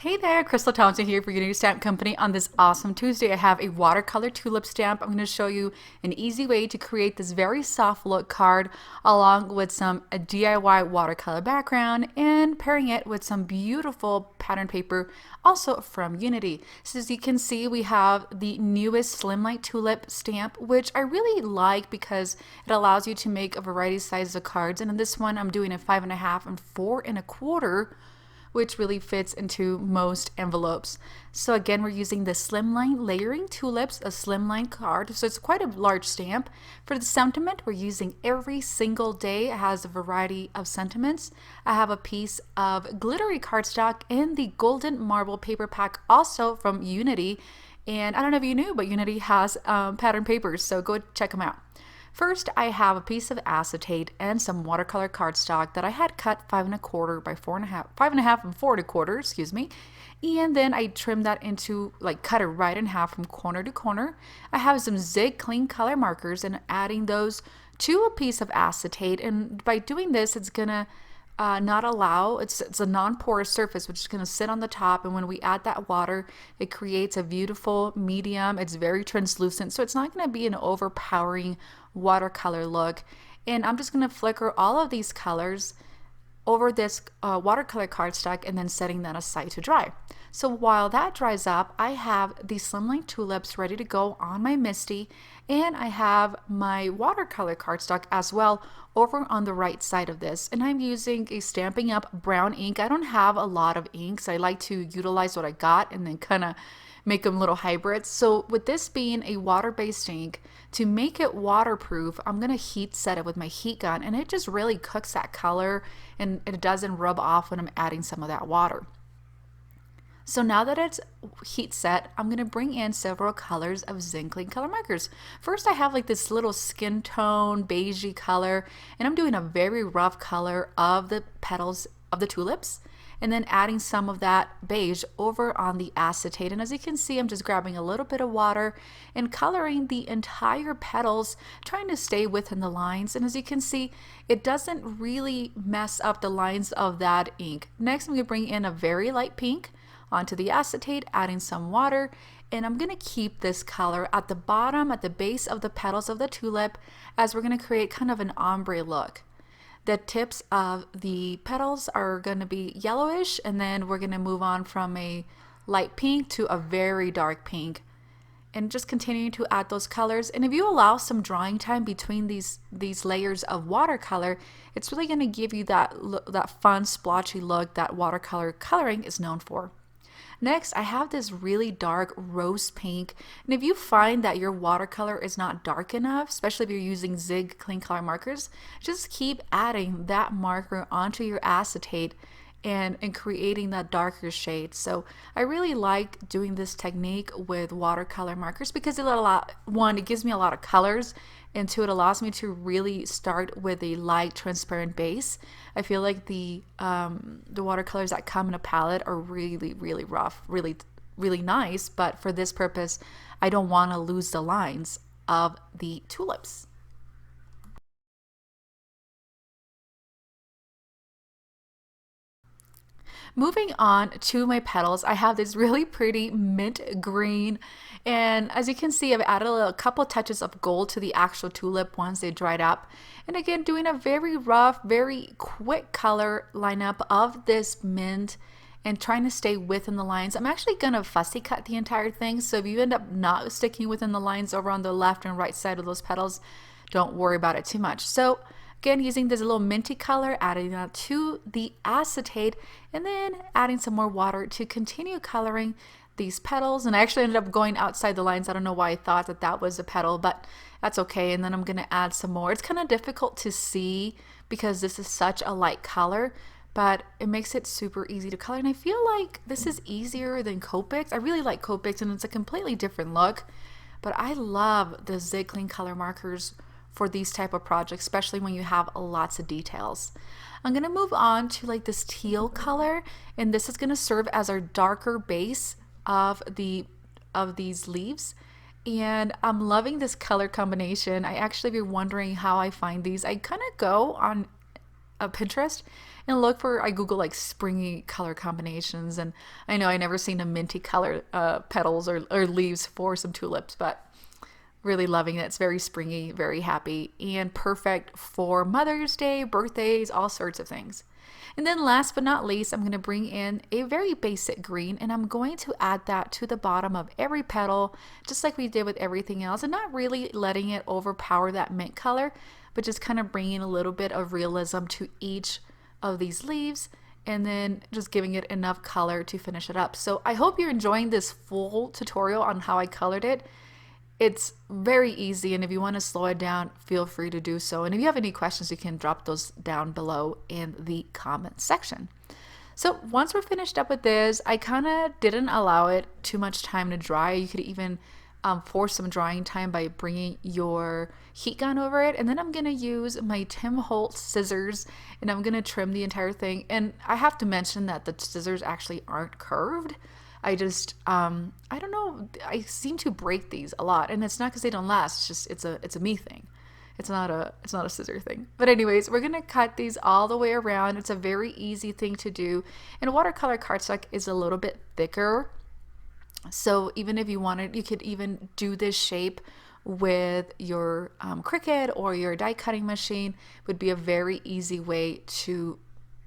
Hey there, Crystal Thompson here for Unity Stamp Company. On this awesome Tuesday, I have a watercolor tulip stamp. I'm going to show you an easy way to create this very soft look card along with some DIY watercolor background and pairing it with some beautiful pattern paper also from Unity. So as you can see, we have the newest Slimline tulip stamp, which I really like because it allows you to make a variety of sizes of cards. And in this one, I'm doing a 5.5 and 4.25, which really fits into most envelopes. So again, we're using the Slimline Layering Tulips, a slimline card. So it's quite a large stamp. For the sentiment, we're using every single day. It has a variety of sentiments. I have a piece of glittery cardstock in the golden marble paper pack, also from Unity. And I don't know if you knew, but Unity has pattern papers, so go check them out. First, I have a piece of acetate and some watercolor cardstock that I had cut 5.25 by 4.5, 5.5 and 4.25, excuse me. And then I trimmed that into, cut it right in half from corner to corner. I have some Zig Clean color markers and adding those to a piece of acetate. And by doing this, it's gonna not allow, it's a non-porous surface which is going to sit on the top, and when we add that water it creates a beautiful medium. It's very translucent, so it's not going to be an overpowering watercolor look. And I'm just going to flicker all of these colors over this watercolor cardstock and then setting that aside to dry. So while that dries up, I have the Slimline tulips ready to go on my Misty, and I have my watercolor cardstock as well over on the right side of this. And I'm using a Stampin' Up! Brown ink. I don't have a lot of inks. I like to utilize what I got and then kind of make them little hybrids. So with this being a water-based ink, to make it waterproof, I'm going to heat set it with my heat gun, and it just really cooks that color and it doesn't rub off when I'm adding some of that water. So now that it's heat set, I'm going to bring in several colors of Zig Clean color markers. First, I have this little skin tone beigey color, and I'm doing a very rough color of the petals of the tulips, and then adding some of that beige over on the acetate. And as you can see, I'm just grabbing a little bit of water and coloring the entire petals, trying to stay within the lines. And as you can see, it doesn't really mess up the lines of that ink. Next, I'm going to bring in a very light pink onto the acetate, adding some water, and I'm going to keep this color at the bottom, at the base of the petals of the tulip, as we're going to create kind of an ombre look. The tips of the petals are going to be yellowish, and then we're going to move on from a light pink to a very dark pink, and just continuing to add those colors. And if you allow some drying time between these layers of watercolor, it's really going to give you that fun splotchy look that watercolor coloring is known for. Next, I have this really dark rose pink, and if you find that your watercolor is not dark enough, especially if you're using Zig Clean color markers, just keep adding that marker onto your acetate and creating that darker shade. So I really like doing this technique with watercolor markers because it gives me a lot of colors, and two, it allows me to really start with a light transparent base. I feel like the watercolors that come in a palette are really rough, really nice, but for this purpose I don't want to lose the lines of the tulips. Moving on to my petals, I have this really pretty mint green, and as you can see, I've added a couple touches of gold to the actual tulip once they dried up. And again, doing a very rough, very quick color lineup of this mint and trying to stay within the lines. I'm actually gonna fussy cut the entire thing, so if you end up not sticking within the lines over on the left and right side of those petals, don't worry about it too much. So again, using this little minty color, adding that to the acetate, and then adding some more water to continue coloring these petals. And I actually ended up going outside the lines. I don't know why I thought that that was a petal, but that's okay. And then I'm going to add some more. It's kind of difficult to see because this is such a light color, but it makes it super easy to color. And I feel like this is easier than Copics. I really like Copics, and it's a completely different look, but I love the Zig Clean color markers for these type of projects, especially when you have lots of details. I'm going to move on to this teal color, and this is going to serve as our darker base of these leaves. And I'm loving this color combination. I actually, if you're wondering how I find these, I kind of go on Pinterest and look for, I Google like springy color combinations, and I know I never seen a minty color petals or leaves for some tulips, but really loving it. It's very springy, very happy, and perfect for Mother's Day, birthdays, all sorts of things. And then last but not least, I'm going to bring in a very basic green, and I'm going to add that to the bottom of every petal, just like we did with everything else, and not really letting it overpower that mint color, but just kind of bringing a little bit of realism to each of these leaves, and then just giving it enough color to finish it up. So I hope you're enjoying this full tutorial on how I colored it. It's very easy, and if you want to slow it down, feel free to do so. And if you have any questions, you can drop those down below in the comment section. So once we're finished up with this, I kind of didn't allow it too much time to dry. You could even force some drying time by bringing your heat gun over it. And then I'm going to use my Tim Holtz scissors, and I'm going to trim the entire thing. And I have to mention that the scissors actually aren't curved. I just, I don't know, I seem to break these a lot, and it's not because they don't last, it's just, it's a me thing. It's not a scissor thing. But anyways, we're going to cut these all the way around. It's a very easy thing to do. And watercolor cardstock is a little bit thicker. So even if you wanted, you could even do this shape with your Cricut or your die cutting machine. It would be a very easy way to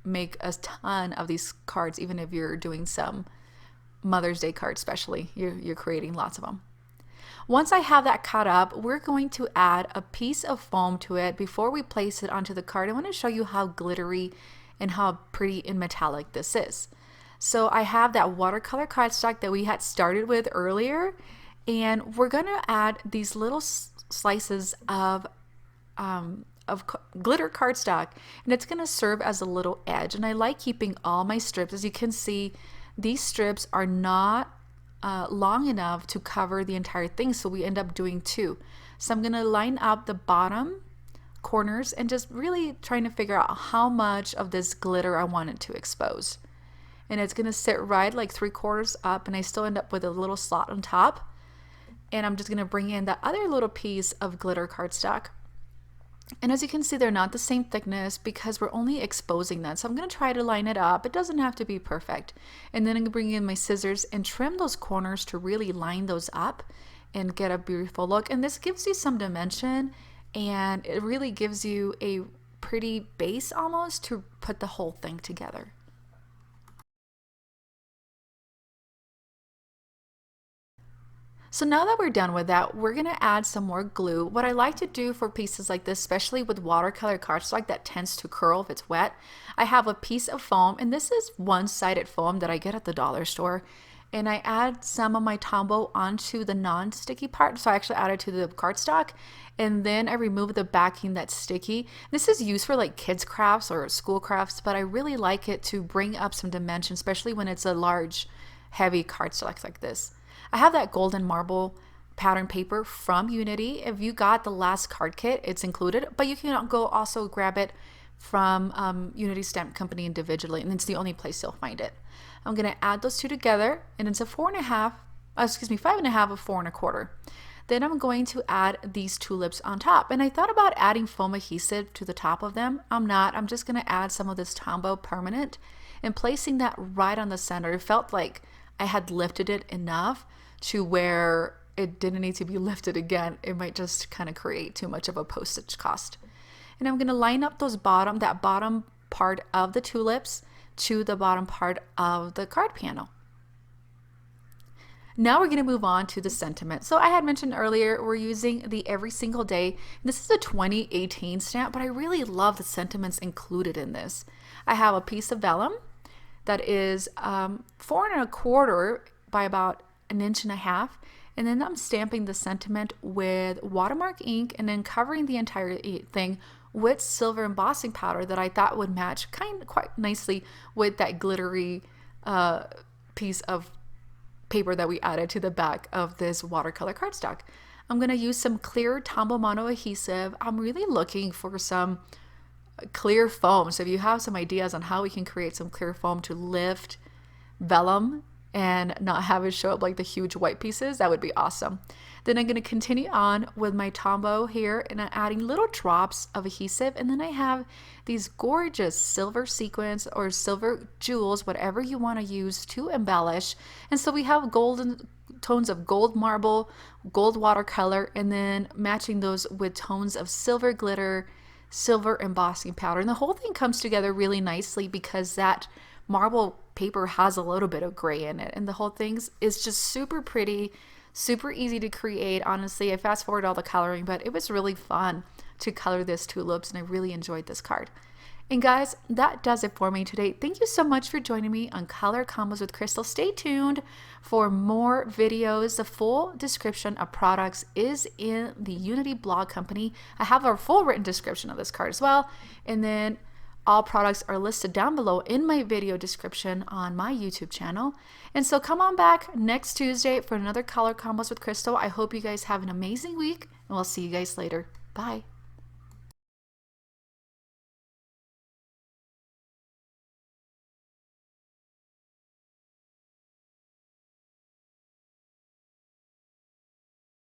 make a ton of these cards, even if you're doing some Mother's Day cards, especially you're creating lots of them. Once I have that cut up, we're going to add a piece of foam to it before we place it onto the card. I want to show you how glittery and how pretty and metallic this is. So I have that watercolor cardstock that we had started with earlier, and we're going to add these little slices of glitter cardstock, and it's going to serve as a little edge. And I like keeping all my strips. As you can see, these strips are not long enough to cover the entire thing, so we end up doing two. So I'm going to line up the bottom corners and just really trying to figure out how much of this glitter I want it to expose. And it's going to sit right like 3/4 up, and I still end up with a little slot on top. And I'm just going to bring in that other little piece of glitter cardstock. And as you can see, they're not the same thickness because we're only exposing that. So I'm going to try to line it up. It doesn't have to be perfect. And then I'm going to bring in my scissors and trim those corners to really line those up and get a beautiful look. And this gives you some dimension, and it really gives you a pretty base almost to put the whole thing together. So now that we're done with that, we're going to add some more glue. What I like to do for pieces like this, especially with watercolor cardstock that tends to curl if it's wet, I have a piece of foam, and this is one-sided foam that I get at the dollar store. And I add some of my Tombow onto the non-sticky part. So I actually add it to the cardstock, and then I remove the backing that's sticky. This is used for like kids crafts or school crafts, but I really like it to bring up some dimension, especially when it's a large, heavy cardstock like this. I have that golden marble pattern paper from Unity. If you got the last card kit, it's included, but you can go also grab it from Unity Stamp Company individually, and it's the only place you'll find it. I'm going to add those two together, and it's a 5.5 of 4 1/4. Then I'm going to add these tulips on top, and I thought about adding foam adhesive to the top of them. I'm not. I'm just going to add some of this Tombow permanent and placing that right on the center. It felt like I had lifted it enough to where it didn't need to be lifted again. It might just kind of create too much of a postage cost. And I'm going to line up that bottom part of the tulips to the bottom part of the card panel. Now we're going to move on to the sentiment. So I had mentioned earlier, we're using the Every Single Day. This is a 2018 stamp, but I really love the sentiments included in this. I have a piece of vellum that is 4 1/4 by about 1.5 inches, and then I'm stamping the sentiment with watermark ink and then covering the entire thing with silver embossing powder that I thought would match quite nicely with that glittery piece of paper that we added to the back of this watercolor cardstock. I'm going to use some clear Tombow mono adhesive. I'm really looking for some clear foam. So if you have some ideas on how we can create some clear foam to lift vellum and not have it show up like the huge white pieces. That would be awesome. Then I'm going to continue on with my Tombow here, and I'm adding little drops of adhesive, and then I have these gorgeous silver sequins or silver jewels, whatever you want to use to embellish. And so we have golden tones of gold marble, gold watercolor, and then matching those with tones of silver glitter, silver embossing powder. And the whole thing comes together really nicely because that marble paper has a little bit of gray in it, and the whole thing is just super pretty, super easy to create. Honestly, I fast forward all the coloring, but it was really fun to color this tulips, and I really enjoyed this card. And guys, that does it for me today. Thank you so much for joining me on Color Combos with Crystal. Stay tuned for more videos. The full description of products is in the Unity blog company. I have a full written description of this card as well. And then all products are listed down below in my video description on my YouTube channel. And so come on back next Tuesday for another Color Combos with Crystal. I hope you guys have an amazing week, and we'll see you guys later. Bye.